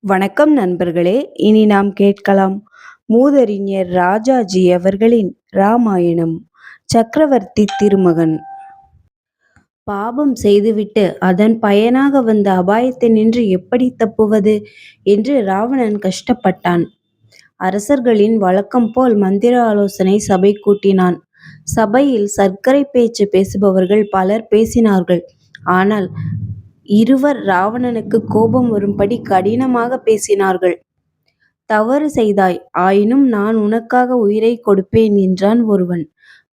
வணக்கம் நண்பர்களே! இனி நாம் கேட்கலாம். மூதறிஞர் ராஜாஜி அவர்களின் ராமாயணம். சக்கரவர்த்தி திருமகன். பாபம் செய்துவிட்டு அதன் பயனாக வந்த அபாயத்தினின்று எப்படி தப்புவது என்று ராவணன் கஷ்டப்பட்டான். அரசர்களின் வழக்கம் போல் மந்திர ஆலோசனை சபை கூட்டினான். சபையில் சர்க்கரை பேச்சு பேசுபவர்கள் பலர் பேசினார்கள். ஆனால் இருவர் ராவணனுக்கு கோபம் வரும்படி கடினமாக பேசினார்கள். தவறு செய்தாய், ஆயினும் நான் உனக்காக உயிரைக் கொடுப்பேன் என்றான் ஒருவன்.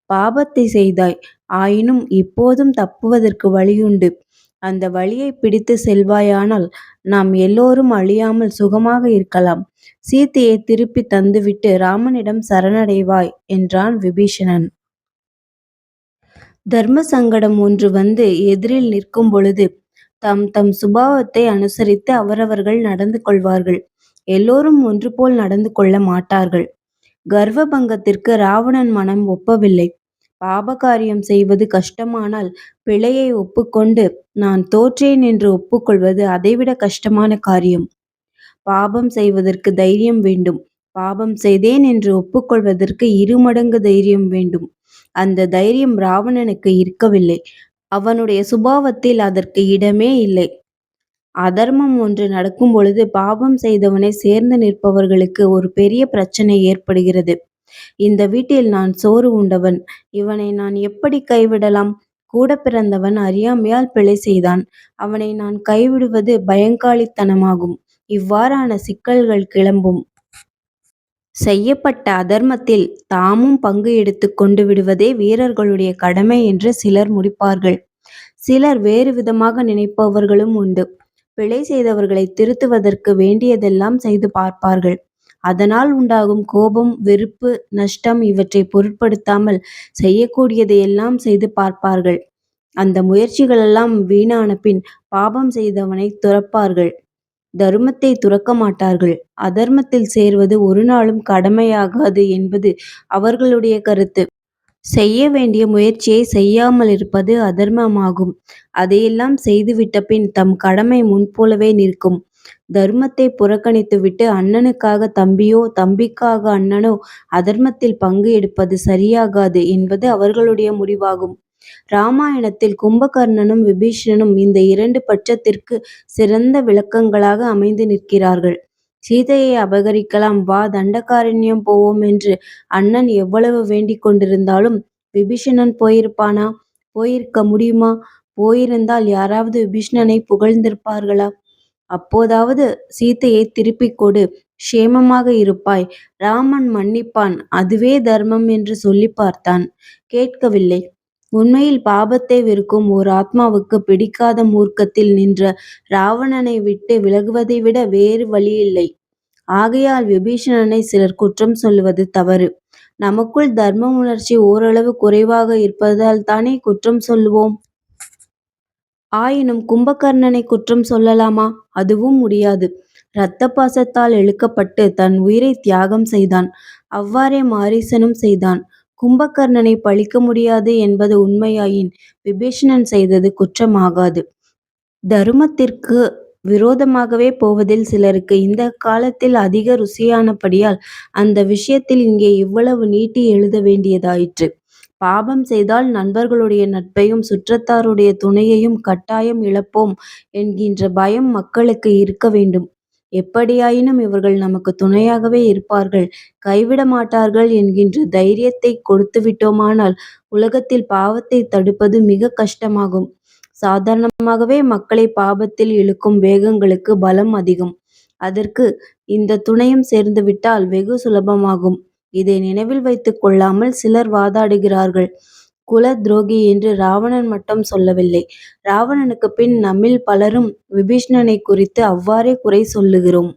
பாபத்தை செய்தாய், ஆயினும் இப்போதும் தப்புவதற்கு வழியுண்டு. அந்த வழியைப் பிடித்துச் செல்வாயானால் நாம் எல்லோரும் அழியாமல் சுகமாக இருக்கலாம். சீதையைத் திருப்பித் தந்துவிட்டு ராமனிடம் சரணடைவாய் என்றான் விபீஷணன். தர்ம சங்கடம் ஒன்று வந்து எதிரில் நிற்கும் பொழுது தம் தம் சுபாவத்தை அனுசரித்து அவரவர்கள் நடந்து கொள்வார்கள். எல்லோரும் ஒன்று போல் நடந்து கொள்ள மாட்டார்கள். கர்வபங்கத்திற்கு ராவணன் மனம் ஒப்பவில்லை. பாபகாரியம் செய்வது கஷ்டமானால் பிழையை ஒப்புக்கொண்டு நான் தோற்றேன் என்று ஒப்புக்கொள்வது அதைவிட கஷ்டமான காரியம். பாபம் செய்வதற்கு தைரியம் வேண்டும். பாபம் செய்தேன் என்று ஒப்புக்கொள்வதற்கு இருமடங்கு தைரியம் வேண்டும். அந்த தைரியம் ராவணனுக்கு இருக்கவில்லை. அவனுடைய சுபாவத்தில் அதற்கு இடமே இல்லை. அதர்மம் ஒன்று நடக்கும் பொழுது பாபம் செய்தவனை சேர்ந்து நிற்பவர்களுக்கு ஒரு பெரிய பிரச்சனை ஏற்படுகிறது. இந்த வீட்டில் நான் சோறு உண்டவன், இவனை நான் எப்படி கைவிடலாம்? கூட பிறந்தவன் அறியாமையால் பிழை செய்தான், அவனை நான் கைவிடுவது பயங்காளித்தனமாகும். இவ்வாறான சிக்கல்கள் கிளம்பும். செய்யப்பட்ட அதர்மத்தில் தாமும் பங்கு எடுத்து கொண்டு விடுவதே வீரர்களுடைய கடமை என்று சிலர் முடிப்பார்கள். சிலர் வேறு விதமாக நினைப்பவர்களும் உண்டு. பிழை செய்தவர்களை திருத்துவதற்கு வேண்டியதெல்லாம் செய்து பார்ப்பார்கள். அதனால் உண்டாகும் கோபம், வெறுப்பு, நஷ்டம் இவற்றை பொருட்படுத்தாமல் செய்யக்கூடியதையெல்லாம் செய்து பார்ப்பார்கள். அந்த முயற்சிகளெல்லாம் வீணான பின் பாபம் செய்தவனை துறப்பார்கள். தருமத்தை துறக்க மாட்டார்கள். அதர்மத்தில் சேர்வது ஒரு நாளும் கடமையாகாது என்பது அவர்களுடைய கருத்து. செய்ய வேண்டிய முயற்சியை செய்யாமல் இருப்பது அதர்மமாகும். அதையெல்லாம் செய்துவிட்ட பின் தம் கடமை முன்போலவே நிற்கும். தர்மத்தை புறக்கணித்துவிட்டு அண்ணனுக்காக தம்பியோ தம்பிக்காக அண்ணனோ அதர்மத்தில் பங்கு எடுப்பது சரியாகாது என்பது அவர்களுடைய முடிவாகும். இராமாயணத்தில் கும்பகர்ணனும் விபீஷணனும் இந்த இரண்டு பட்சத்திற்கு சிறந்த விளக்கங்களாக அமைந்து நிற்கிறார்கள். சீதையை அபகரிக்கலாம், வா தண்டகாரண்யம் போவோம் என்று அண்ணன் எவ்வளவு வேண்டிக் கொண்டிருந்தாலும் விபீஷணன் போயிருப்பானா? போயிருக்க முடியுமா? போயிருந்தால் யாராவது விபீஷணனை புகழ்ந்திருப்பார்களா? அப்போதாவது சீதையை திருப்பிக் கொடு, க்ஷேமமாக இருப்பாய், ராமன் மன்னிப்பான், அதுவே தர்மம் என்று சொல்லி பார்த்தான். கேட்கவில்லை. உண்மையில் பாபத்தை வெறுக்கும் ஓர் ஆத்மாவுக்கு பிடிக்காத மூர்க்கத்தில் நின்ற ராவணனை விட்டு விலகுவதை விட வேறு வழியில்லை. ஆகையால் விபீஷணனை சிலர் குற்றம் சொல்லுவது தவறு. நமக்குள் தர்ம உணர்ச்சி ஓரளவு குறைவாக இருப்பதால் தானே குற்றம் சொல்லுவோம். ஆயினும் கும்பகர்ணனை குற்றம் சொல்லலாமா? அதுவும் முடியாது. இரத்த பாசத்தால் இழுக்கப்பட்டு தன் உயிரை தியாகம் செய்தான். அவ்வாறே மாரீசனும் செய்தான். கும்பகர்ணனை பழிக்க முடியாது என்பது உண்மையாயின் விபீஷணன் செய்தது குற்றமாகாது. தருமத்திற்கு விரோதமாகவே போவதில் சிலருக்கு இந்த காலத்தில் அதிக ருசியானபடியால் அந்த விஷயத்தில் இங்கே இவ்வளவு நீட்டி எழுத வேண்டியதாயிற்று. பாபம் செய்தால் நண்பர்களுடைய நட்பையும் சுற்றத்தாருடைய துணையையும் கட்டாயம் இழப்போம் என்கின்ற பயம் மக்களுக்கு இருக்க வேண்டும். எப்படியாயினும் இவர்கள் நமக்கு துணையாகவே இருப்பார்கள், கைவிட மாட்டார்கள் என்கின்ற தைரியத்தை கொடுத்துவிட்டோமானால் உலகத்தில் பாவத்தை தடுப்பது மிக கஷ்டமாகும். சாதாரணமாகவே மக்களை பாபத்தில் இழுக்கும் வேகங்களுக்கு பலம் அதிகம். அதற்கு இந்த துணையும் சேர்ந்துவிட்டால் வெகு சுலபமாகும். இதை நினைவில் வைத்துக் கொள்ளாமல் சிலர் வாதாடுகிறார்கள். குல துரோகி என்று ராவணன் மட்டும் சொல்லவில்லை. ராவணனுக்கு பின் நம்மில் பலரும் விபீஷணனை குறித்து அவ்வாறே குறை சொல்லுகிறோம்.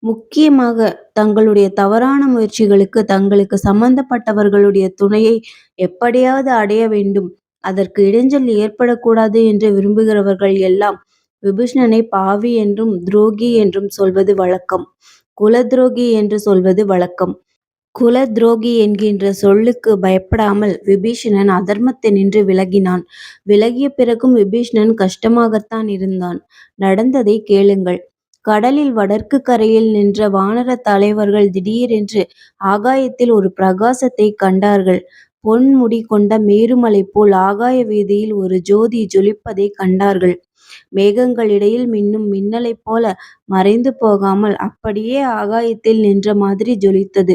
முக்கியமாக தங்களுடைய தவறான முயற்சிகளுக்கு தங்களுக்கு சம்பந்தப்பட்டவர்களுடைய துணையை எப்படியாவது அடைய வேண்டும், அதற்கு இடைஞ்சல் ஏற்படக்கூடாது என்று விரும்புகிறவர்கள் எல்லாம் விபீஷணனை பாவி என்றும் துரோகி என்றும் சொல்வது வழக்கம். குல துரோகி என்று சொல்வது வழக்கம். குல துரோகி என்கின்ற சொல்லுக்கு பயப்படாமல் விபீஷணன் அதர்மத்தினின்று விலகினான். விலகிய பிறகும் விபீஷணன் கஷ்டமாகத்தான் இருந்தான். நடந்ததை கேளுங்கள். கடலில் வடக்கு கரையில் நின்ற வானரத் தலைவர்கள் திடீரென்று ஆகாயத்தில் ஒரு பிரகாசத்தைக் கண்டார்கள். பொன் முடி கொண்ட மேருமலை போல் ஆகாய வீதியில் ஒரு ஜோதி ஜொலிப்பதைக் கண்டார்கள். மேகங்களிடையில் மின்னும் மின்னலைப் போல மறைந்து போகாமல் அப்படியே ஆகாயத்தில் நின்ற மாதிரி ஜொலித்தது.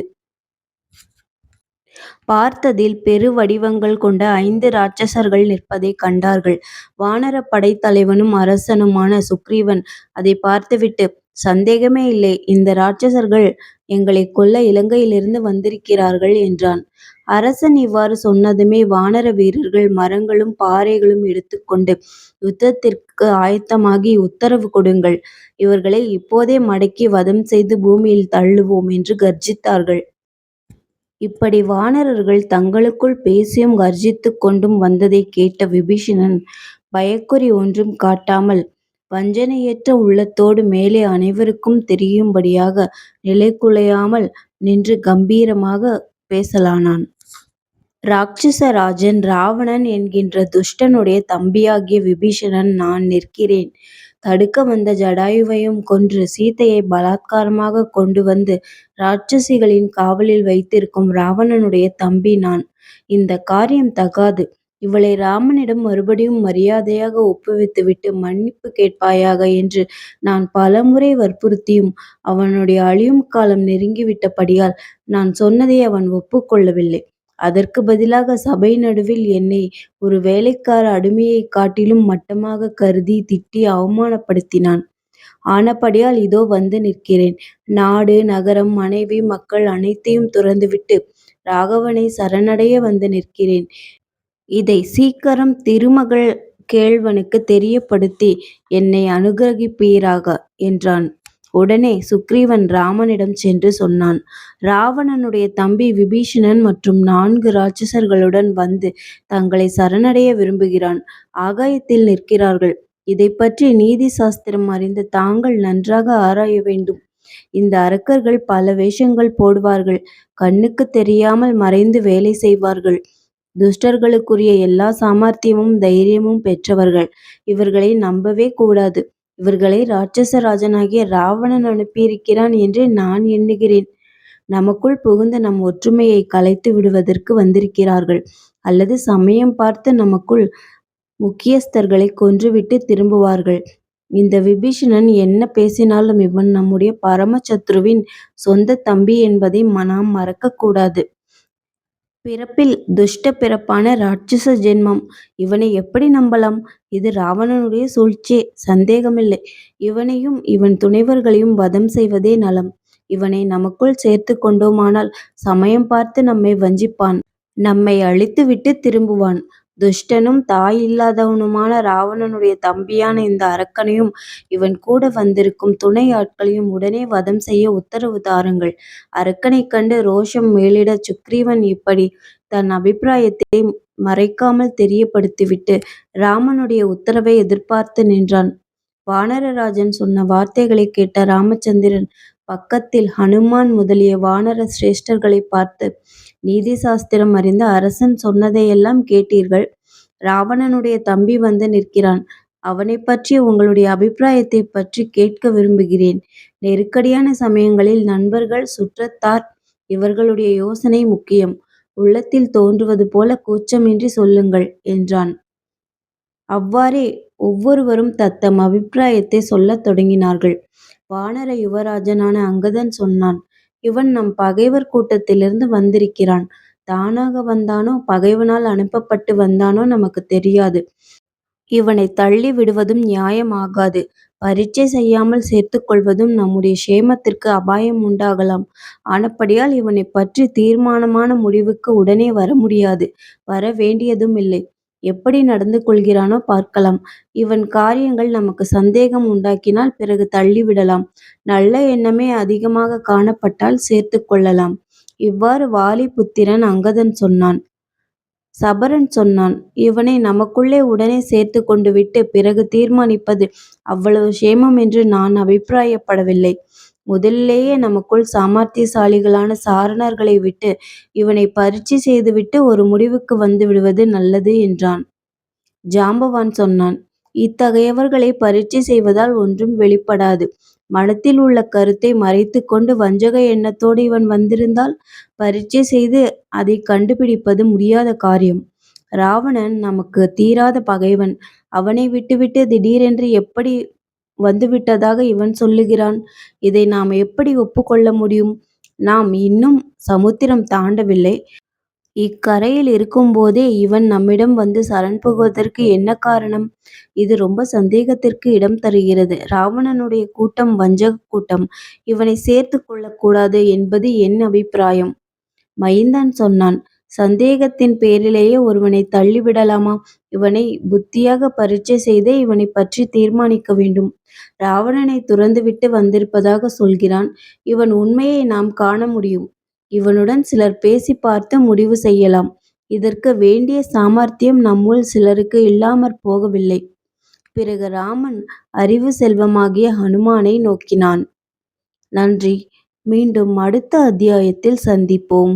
பார்த்ததில் பெரு வடிவங்கள் கொண்ட 5 ராட்சசர்கள் நிற்பதைக் கண்டார்கள். வானரப் படைத்தலைவனும் அரசனுமான சுக்கிரீவன் அதைப் பார்த்துவிட்டு, சந்தேகமே இல்லை, இந்த ராட்சசர்கள் எங்களைக் கொல்ல இலங்கையிலிருந்து வந்திருக்கிறார்கள் என்றான். அரசன் இவ்வாறு சொன்னதுமே வானர வீரர்கள் மரங்களும் பாறைகளும் எடுத்துக்கொண்டு யுத்தத்திற்கு ஆயத்தமாகி, உத்தரவு கொடுங்கள், இவர்களை இப்போதே மடக்கி வதம் செய்து பூமியில் தள்ளுவோம் என்று கர்ஜித்தார்கள். இப்படி வானரர்கள் தங்களுக்குள் பேசியும் கர்ஜித்துக் கொண்டும் வந்ததைக் கேட்ட விபீஷணன் பயக்குறி ஒன்றும் காட்டாமல் வஞ்சனையற்ற உள்ளத்தோடு மேலே அனைவருக்கும் தெரியும்படியாக நிலைகுலையாமல் நின்று கம்பீரமாக பேசலானான். ராட்சச ராஜன் ராவணன் என்கின்ற துஷ்டனுடைய தம்பியாகிய விபீஷணன் நான் நிற்கிறேன். தடுக்க வந்த ஜடாயுவையும் கொன்று சீதையை பலாத்காரமாகக் கொண்டு வந்து ராட்சசிகளின் காவலில் வைத்திருக்கும் ராவணனுடைய தம்பி நான். இந்த காரியம் தகாது. இவளை ராமனிடம் மறுபடியும் மரியாதையாக ஒப்புவித்துவிட்டு மன்னிப்பு கேட்பாயாக என்று நான் பலமுறை வற்புறுத்தியும் அவனுடைய அழியும் காலம் நெருங்கிவிட்டபடியால் நான் சொன்னதை அவன் ஒப்புக்கொள்ளவில்லை. அதற்கு பதிலாக சபை நடுவில் என்னை ஒரு வேலைக்கார அடிமையைக் காட்டிலும் மட்டமாகக் கருதி திட்டி அவமானப்படுத்தினான். ஆனபடியால் இதோ வந்து நிற்கிறேன். நாடு, நகரம், மனைவி, மக்கள் அனைத்தையும் துறந்துவிட்டு ராகவனை சரணடைய வந்து நிற்கிறேன். இதை சீக்கிரம் திருமகள் கேள்வனுக்குத் தெரியப்படுத்தி என்னை அனுக்கிரகிப்பீராக என்றான். உடனே சுக்கிரீவன் ராமனிடம் சென்று சொன்னான். ராவணனுடைய தம்பி விபீஷணன் மற்றும் 4 ராட்சசர்களுடன் வந்து தங்களை சரணடைய விரும்புகிறான். ஆகாயத்தில் நிற்கிறார்கள். இதைப்பற்றி நீதி சாஸ்திரம் அறிந்த தாங்கள் நன்றாக ஆராய வேண்டும். இந்த அரக்கர்கள் பல வேஷங்கள் போடுவார்கள். கண்ணுக்குத் தெரியாமல் மறைந்து வேலை செய்வார்கள். துஷ்டர்களுக்குரிய எல்லா சாமர்த்தியமும் தைரியமும் பெற்றவர்கள். இவர்களை நம்பவே கூடாது. இவர்களை ராட்சச ராஜனாகிய ராவணன் அனுப்பியிருக்கிறான் என்றே நான் எண்ணுகிறேன். நமக்குள் புகுந்து நம் ஒற்றுமையை கலைத்து விடுவதற்கு வந்திருக்கிறார்கள். அல்லது சமயம் பார்த்து நமக்குள் முக்கியஸ்தர்களை கொன்றுவிட்டு திரும்புவார்கள். இந்த விபீஷணன் என்ன பேசினாலும் இவன் நம்முடைய பரமசத்ருவின் சொந்த தம்பி என்பதை நாம் மறக்கக்கூடாது. பிறப்பில் துஷ்ட பிறப்பான ராட்சச ஜென்மம். இவனை எப்படி நம்பலாம்? இது ராவணனுடைய சூழ்ச்சியே, சந்தேகமில்லை. இவனையும் இவன் துணைவர்களையும் வதம் செய்வதே நலம். இவனை நமக்குள் சேர்த்து கொண்டோமானால் சமயம் பார்த்து நம்மை வஞ்சிப்பான். நம்மை அழித்துவிட்டு திரும்புவான். துஷ்டனும் தாய் இல்லாதவனுமான ராவணனுடைய தம்பியான இந்த அரக்கனையும் இவன் கூட வந்திருக்கும் துணை ஆட்களையும் உடனே வதம் செய்ய உத்தரவு தாருங்கள். அரக்கனைக் கண்டு ரோஷம் மேலிட சுக்கிரீவன் இப்படி தன் அபிப்பிராயத்தை மறைக்காமல் தெரியப்படுத்திவிட்டு ராமனுடைய உத்தரவை எதிர்பார்த்து நின்றான். வானரராஜன் சொன்ன வார்த்தைகளைக் கேட்ட ராமச்சந்திரன் பக்கத்தில் ஹனுமான் முதலிய வானர சிரேஷ்டர்களை பார்த்து, நீதி சாஸ்திரம் அறிந்த அரசன் சொன்னதையெல்லாம் கேட்டீர்கள். ராவணனுடைய தம்பி வந்து நிற்கிறான். அவனைப் பற்றிய உங்களுடைய அபிப்பிராயத்தைப் பற்றி கேட்க விரும்புகிறேன். நெருக்கடியான சமயங்களில் நண்பர்கள், சுற்றத்தார் இவர்களுடைய யோசனை முக்கியம். உள்ளத்தில் தோன்றுவது போல கூச்சமின்றி சொல்லுங்கள் என்றான். அவ்வாறே ஒவ்வொருவரும் தத்தம் அபிப்பிராயத்தை சொல்லத் தொடங்கினார்கள். வானர யுவராஜனான அங்கதன் சொன்னான். இவன் நம் பகைவர் கூட்டத்திலிருந்து வந்திருக்கிறான். தானாக வந்தானோ பகைவனால் அனுப்பப்பட்டு வந்தானோ நமக்கு தெரியாது. இவனை தள்ளி விடுவதும் நியாயமாகாது. பரீட்சை செய்யாமல் சேர்த்து கொள்வதும் நம்முடைய க்ஷேமத்திற்கு அபாயம் உண்டாகலாம். ஆனபடியால் இவனைப் பற்றி தீர்மானமான முடிவுக்கு உடனே வர முடியாது. வர வேண்டியதும் இல்லை. எப்படி நடந்து கொள்கிறானோ பார்க்கலாம். இவன் காரியங்கள் நமக்கு சந்தேகம் உண்டாக்கினால் பிறகு தள்ளிவிடலாம். நல்ல எண்ணமே அதிகமாக காணப்பட்டால் சேர்த்து கொள்ளலாம். இவ்வாறு வாலி புத்திரன் அங்கதன் சொன்னான். சபரன் சொன்னான். இவனை நமக்குள்ளே உடனே சேர்த்து கொண்டு விட்டு பிறகு தீர்மானிப்பது அவ்வளவு க்ஷேமம் என்று நான் அபிப்பிராயப்படவில்லை. முதலிலேயே நமக்குள் சாமர்த்தியசாலிகளான சாரணர்களை விட்டு இவனை பரீட்சை செய்துவிட்டு ஒரு முடிவுக்கு வந்து விடுவது நல்லது என்றான். ஜாம்பவான் சொன்னான். இத்தகையவர்களை பரீட்சை செய்வதால் ஒன்றும் வெளிப்படாது. மனத்தில் உள்ள கருத்தை மறைத்துக் கொண்டு வஞ்சக எண்ணத்தோடு இவன் வந்திருந்தால் பரீட்சை செய்து அதை கண்டுபிடிப்பது முடியாத காரியம். ராவணன் நமக்கு தீராத பகைவன். அவனை விட்டுவிட்டு திடீரென்று எப்படி வந்துவிட்டதாக இவன் சொல்லுகிறான். இதை நாம் எப்படி ஒப்புக்கொள்ள முடியும்? நாம் இன்னும் சமுத்திரம் தாண்டவில்லை. இக்கரையில் இருக்கும்போதே இவன் நம்மிடம் வந்து சரண் புகுவதற்கு என்ன காரணம்? இது ரொம்ப சந்தேகத்திற்கு இடம் தருகிறது. ராவணனுடைய கூட்டம் வஞ்சக கூட்டம். இவனை சேர்த்து கொள்ளக்கூடாது என்பது என் அபிப்பிராயம். மைந்தன் சொன்னான். சந்தேகத்தின் பேரிலேயே ஒருவனை தள்ளிவிடலாமா? இவனை புத்தியாக பரீட்சை செய்தே இவனை பற்றி தீர்மானிக்க வேண்டும். ராவணனை துறந்துவிட்டு வந்திருப்பதாக சொல்கிறான். இவன் உண்மையை நாம் காண முடியும். இவனுடன் சிலர் பேசி பார்த்து முடிவு செய்யலாம். இதற்கு வேண்டிய சாமர்த்தியம் நம்முள் சிலருக்கு இல்லாமற் போகவில்லை. பிறகு ராமன் அறிவு செல்வமாகிய ஹனுமானை நோக்கினான். நன்றி. மீண்டும் அடுத்த அத்தியாயத்தில் சந்திப்போம்.